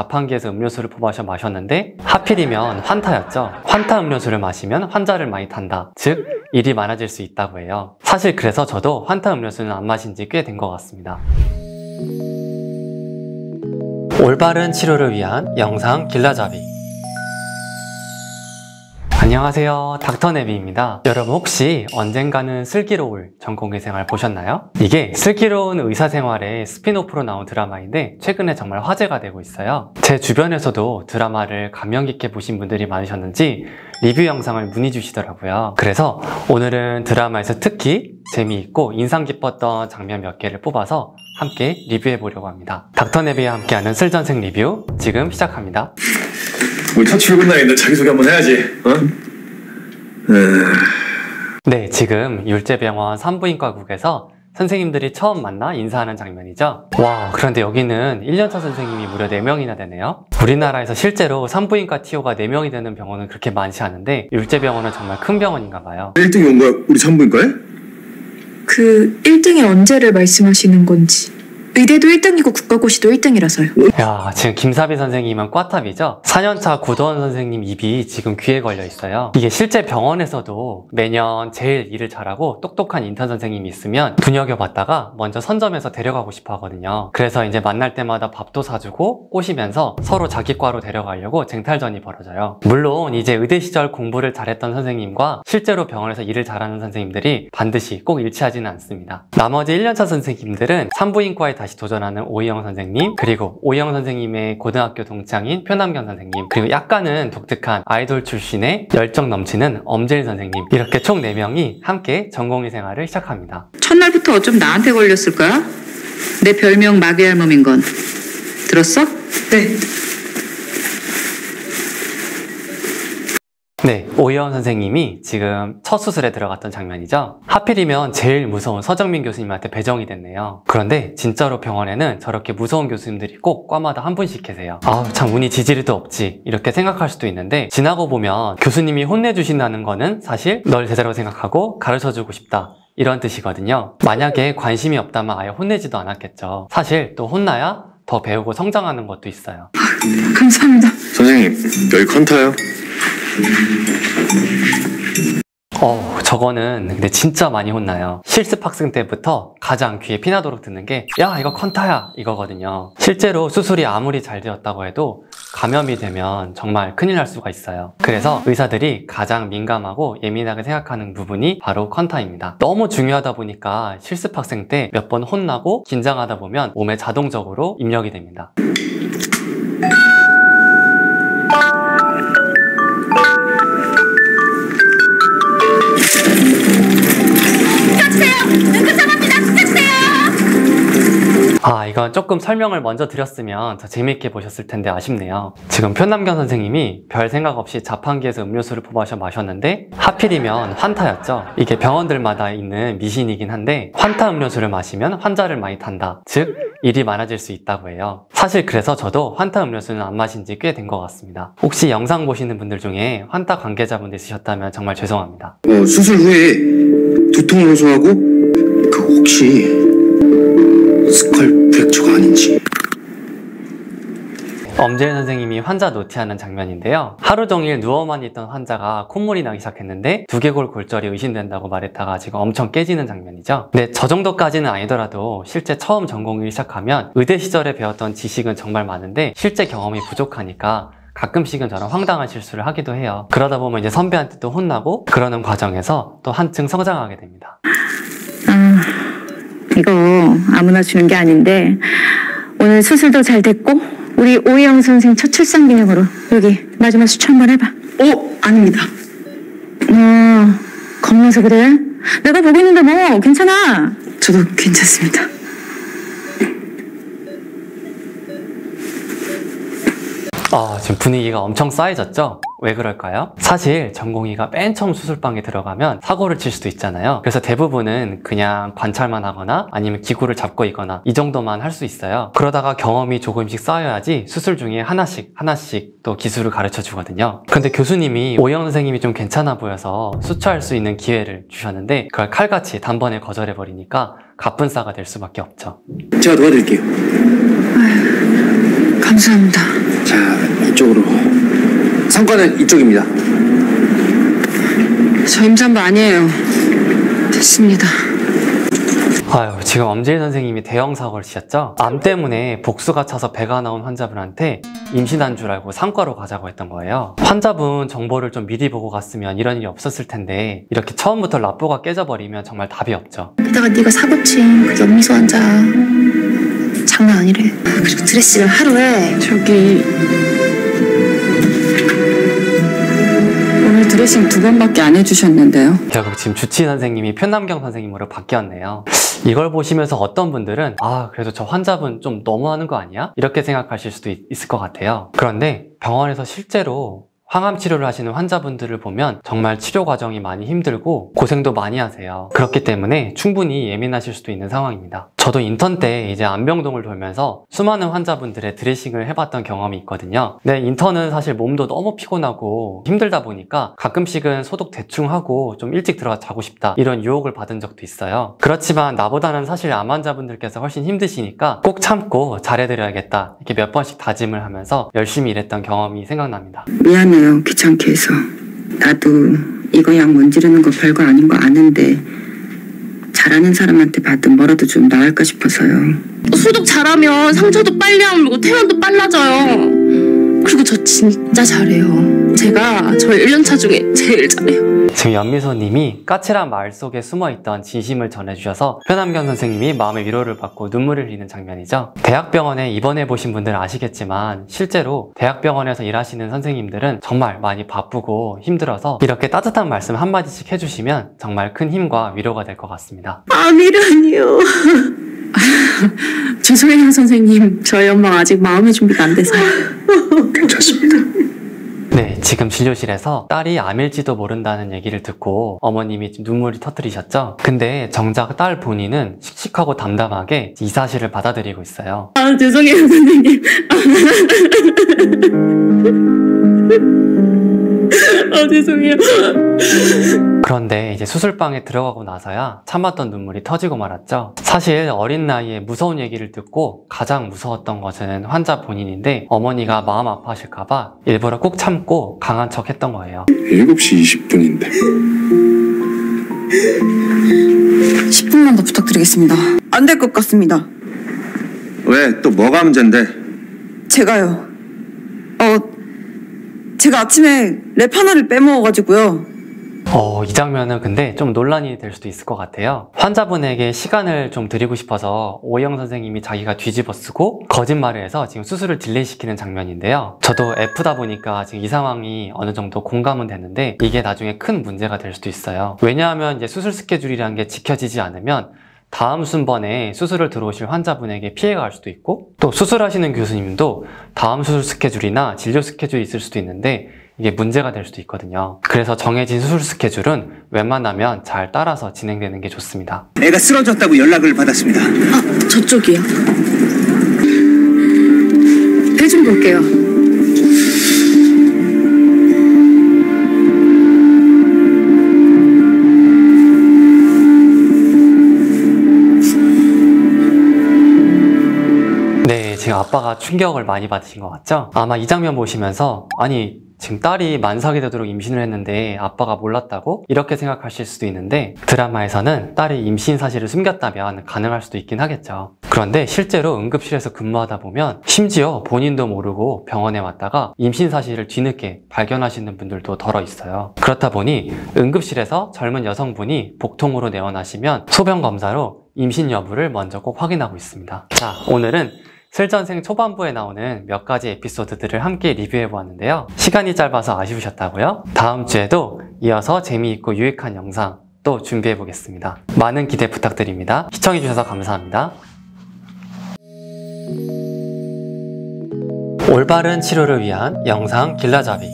자판기에서 음료수를 뽑아서 마셨는데 하필이면 환타였죠. 환타 음료수를 마시면 환자를 많이 탄다. 즉 일이 많아질 수 있다고 해요. 사실 그래서 저도 환타 음료수는 안 마신 지 꽤 된 것 같습니다. 올바른 치료를 위한 영상 길라잡이. 안녕하세요, 닥터네비입니다. 여러분 혹시 언젠가는 슬기로울 전공의 생활 보셨나요? 이게 슬기로운 의사생활의 스핀오프로 나온 드라마인데 최근에 정말 화제가 되고 있어요. 제 주변에서도 드라마를 감명 깊게 보신 분들이 많으셨는지 리뷰 영상을 문의 주시더라고요. 그래서 오늘은 드라마에서 특히 재미있고 인상 깊었던 장면 몇 개를 뽑아서 함께 리뷰해 보려고 합니다. 닥터네비와 함께하는 슬전생 리뷰 지금 시작합니다. 우리 첫 출근 날인데 자기소개 한번 해야지, 어? 네, 지금 율제병원 산부인과국에서 선생님들이 처음 만나 인사하는 장면이죠. 와, 그런데 여기는 1년차 선생님이 무려 4명이나 되네요. 우리나라에서 실제로 산부인과 TO가 4명이 되는 병원은 그렇게 많지 않은데 율제병원은 정말 큰 병원인가 봐요. 1등이 온 거야? 우리 산부인과에? 그 1등의 언제를 말씀하시는 건지. 의대도 1등이고 국가고시도 1등이라서요. 야, 지금 김사비 선생님은 꽈탑이죠? 4년차 구도원 선생님 입이 지금 귀에 걸려 있어요. 이게 실제 병원에서도 매년 제일 일을 잘하고 똑똑한 인턴 선생님이 있으면 눈여겨봤다가 먼저 선점해서 데려가고 싶어 하거든요. 그래서 이제 만날 때마다 밥도 사주고 꼬시면서 서로 자기 과로 데려가려고 쟁탈전이 벌어져요. 물론 이제 의대 시절 공부를 잘했던 선생님과 실제로 병원에서 일을 잘하는 선생님들이 반드시 꼭 일치하지는 않습니다. 나머지 1년차 선생님들은 산부인과에 다시 도전하는 오희영 선생님, 그리고 오희영 선생님의 고등학교 동창인 표남경 선생님, 그리고 약간은 독특한 아이돌 출신의 열정 넘치는 엄재일 선생님, 이렇게 총 4명이 함께 전공의 생활을 시작합니다. 첫날부터 어쩜 나한테 걸렸을 거야? 내 별명 마귀 할멈인 건 들었어? 네. 네, 오희영 선생님이 지금 첫 수술에 들어갔던 장면이죠. 하필이면 제일 무서운 서정민 교수님한테 배정이 됐네요. 그런데 진짜로 병원에는 저렇게 무서운 교수님들이 꼭 과마다 한 분씩 계세요. 아우, 참 운이 지지리도 없지 이렇게 생각할 수도 있는데, 지나고 보면 교수님이 혼내주신다는 거는 사실 널 제자로 생각하고 가르쳐주고 싶다, 이런 뜻이거든요. 만약에 관심이 없다면 아예 혼내지도 않았겠죠. 사실 또 혼나야 더 배우고 성장하는 것도 있어요. 감사합니다. 선생님, 여기 컨타요? 저거는 근데 진짜 많이 혼나요. 실습 학생 때부터 가장 귀에 피나도록 듣는 게 야, 이거 컨타야, 이거거든요. 실제로 수술이 아무리 잘 되었다고 해도 감염이 되면 정말 큰일 날 수가 있어요. 그래서 의사들이 가장 민감하고 예민하게 생각하는 부분이 바로 컨타입니다. 너무 중요하다 보니까 실습 학생 때 몇 번 혼나고 긴장하다 보면 몸에 자동적으로 입력이 됩니다. 이건 조금 설명을 먼저 드렸으면 더 재미있게 보셨을 텐데 아쉽네요. 지금 표남경 선생님이 별 생각 없이 자판기에서 음료수를 뽑아서 마셨는데 하필이면 환타였죠. 이게 병원들마다 있는 미신이긴 한데 환타 음료수를 마시면 환자를 많이 탄다. 즉 일이 많아질 수 있다고 해요. 사실 그래서 저도 환타 음료수는 안 마신 지 꽤 된 것 같습니다. 혹시 영상 보시는 분들 중에 환타 관계자분들 있으셨다면 정말 죄송합니다. 수술 후에 두통을 호소하고 그 혹시 스컬 프랙처가 아닌지. 엄재일 선생님이 환자 노티하는 장면인데요. 하루 종일 누워만 있던 환자가 콧물이 나기 시작했는데 두개골 골절이 의심된다고 말했다가 지금 엄청 깨지는 장면이죠. 근데 저 정도까지는 아니더라도 실제 처음 전공을 시작하면 의대 시절에 배웠던 지식은 정말 많은데 실제 경험이 부족하니까 가끔씩은 저런 황당한 실수를 하기도 해요. 그러다 보면 이제 선배한테 또 혼나고 그러는 과정에서 또 한층 성장하게 됩니다. 이거 아무나 주는 게 아닌데 오늘 수술도 잘 됐고 우리 오희영 선생 첫 출산 기념으로 여기 마지막 수초 한번 해봐. 아닙니다. 겁나서 그래? 내가 보고 있는데 뭐 괜찮아. 저도 괜찮습니다. 지금 분위기가 엄청 싸해졌죠? 왜 그럴까요? 사실 전공의가 맨 처음 수술방에 들어가면 사고를 칠 수도 있잖아요. 그래서 대부분은 그냥 관찰만 하거나 아니면 기구를 잡고 있거나 이 정도만 할 수 있어요. 그러다가 경험이 조금씩 쌓여야지 수술 중에 하나씩 또 기술을 가르쳐 주거든요. 근데 교수님이 오희영 선생님이 좀 괜찮아 보여서 수초할 수 있는 기회를 주셨는데 그걸 칼같이 단번에 거절해버리니까 갑분싸가 될 수밖에 없죠. 제가 도와드릴게요. 감사합니다. 자, 이쪽으로. 상관은 이쪽입니다. 저 임산부 아니에요. 됐습니다. 아유, 지금 엄지일 선생님이 대형 사고를 치셨죠? 암 때문에 복수가 차서 배가 나온 환자분한테 임신한 줄 알고 상과로 가자고 했던 거예요. 환자분 정보를 좀 미리 보고 갔으면 이런 일이 없었을 텐데 이렇게 처음부터 납보가 깨져버리면 정말 답이 없죠. 게다가 네가 사고 친 그 연미소 환자 장난 아니래. 그리고 드레싱을 하루에 저기 오늘 드레싱 2번밖에 안 해주셨는데요. 결국 지금 주치 선생님이 편남경 선생님으로 바뀌었네요. 이걸 보시면서 어떤 분들은 그래도 저 환자분 좀 너무하는 거 아니야? 이렇게 생각하실 수도 있을 것 같아요. 그런데 병원에서 실제로 항암 치료를 하시는 환자분들을 보면 정말 치료 과정이 많이 힘들고 고생도 많이 하세요. 그렇기 때문에 충분히 예민하실 수도 있는 상황입니다. 저도 인턴 때 이제 안병동을 돌면서 수많은 환자분들의 드레싱을 해봤던 경험이 있거든요. 근데 인턴은 사실 몸도 너무 피곤하고 힘들다 보니까 가끔씩은 소독 대충 하고 좀 일찍 들어가 자고 싶다 이런 유혹을 받은 적도 있어요. 그렇지만 나보다는 사실 암 환자분들께서 훨씬 힘드시니까 꼭 참고 잘해드려야겠다 이렇게 몇 번씩 다짐을 하면서 열심히 일했던 경험이 생각납니다. 미안해요, 귀찮게 해서. 나도 이거 약 문지르는 거 별거 아닌 거 아는데 잘하는 사람한테 받으면 뭐라도 좀 나을까 싶어서요. 소독 잘하면 상처도 빨리 아물고 퇴원도 빨라져요. 그리고 저 진짜 잘해요. 제가 저희 1년차 중에 제일 잘해요. 지금 연미소님이 까칠한 말 속에 숨어있던 진심을 전해주셔서 편남경 선생님이 마음의 위로를 받고 눈물을 흘리는 장면이죠. 대학병원에 입원해보신 분들은 아시겠지만 실제로 대학병원에서 일하시는 선생님들은 정말 많이 바쁘고 힘들어서 이렇게 따뜻한 말씀 한마디씩 해주시면 정말 큰 힘과 위로가 될 것 같습니다. 암이라니요. 죄송해요 선생님. 저희 엄마가 아직 마음의 준비가 안 돼서. 괜찮습니다. 네, 지금 진료실에서 딸이 암일지도 모른다는 얘기를 듣고 어머님이 눈물이 터뜨리셨죠? 근데 정작 딸 본인은 씩씩하고 담담하게 이 사실을 받아들이고 있어요. 죄송해요 선생님. 죄송해요. 그런데 이제 수술방에 들어가고 나서야 참았던 눈물이 터지고 말았죠. 사실 어린 나이에 무서운 얘기를 듣고 가장 무서웠던 것은 환자 본인인데 어머니가 마음 아파하실까봐 일부러 꼭 참고 강한 척 했던 거예요. 7시 20분인데 10분만 더 부탁드리겠습니다. 안 될 것 같습니다. 왜? 또 뭐가 문제인데? 제가요. 제가 아침에 랩 하나를 빼먹어가지고요. 이 장면은 근데 좀 논란이 될 수도 있을 것 같아요. 환자분에게 시간을 좀 드리고 싶어서 오영 선생님이 자기가 뒤집어 쓰고 거짓말을 해서 지금 수술을 딜레이시키는 장면인데요. 저도 F다 보니까 지금 이 상황이 어느 정도 공감은 되는데 이게 나중에 큰 문제가 될 수도 있어요. 왜냐하면 이제 수술 스케줄이라는 게 지켜지지 않으면 다음 순번에 수술을 들어오실 환자분에게 피해가 갈 수도 있고 또 수술하시는 교수님도 다음 수술 스케줄이나 진료 스케줄이 있을 수도 있는데 이게 문제가 될 수도 있거든요. 그래서 정해진 수술 스케줄은 웬만하면 잘 따라서 진행되는 게 좋습니다. 애가 쓰러졌다고 연락을 받았습니다. 저쪽이요. 배 좀 볼게요. 네, 지금 아빠가 충격을 많이 받으신 것 같죠? 아마 이 장면 보시면서 아니 지금 딸이 만삭이 되도록 임신을 했는데 아빠가 몰랐다고? 이렇게 생각하실 수도 있는데 드라마에서는 딸이 임신 사실을 숨겼다면 가능할 수도 있긴 하겠죠. 그런데 실제로 응급실에서 근무하다 보면 심지어 본인도 모르고 병원에 왔다가 임신 사실을 뒤늦게 발견하시는 분들도 덜어 있어요. 그렇다 보니 응급실에서 젊은 여성분이 복통으로 내원하시면 소변 검사로 임신 여부를 먼저 꼭 확인하고 있습니다. 자, 오늘은 슬전생 초반부에 나오는 몇 가지 에피소드들을 함께 리뷰해 보았는데요. 시간이 짧아서 아쉬우셨다고요? 다음 주에도 이어서 재미있고 유익한 영상 또 준비해 보겠습니다. 많은 기대 부탁드립니다. 시청해 주셔서 감사합니다. 올바른 치료를 위한 영상 길라잡이.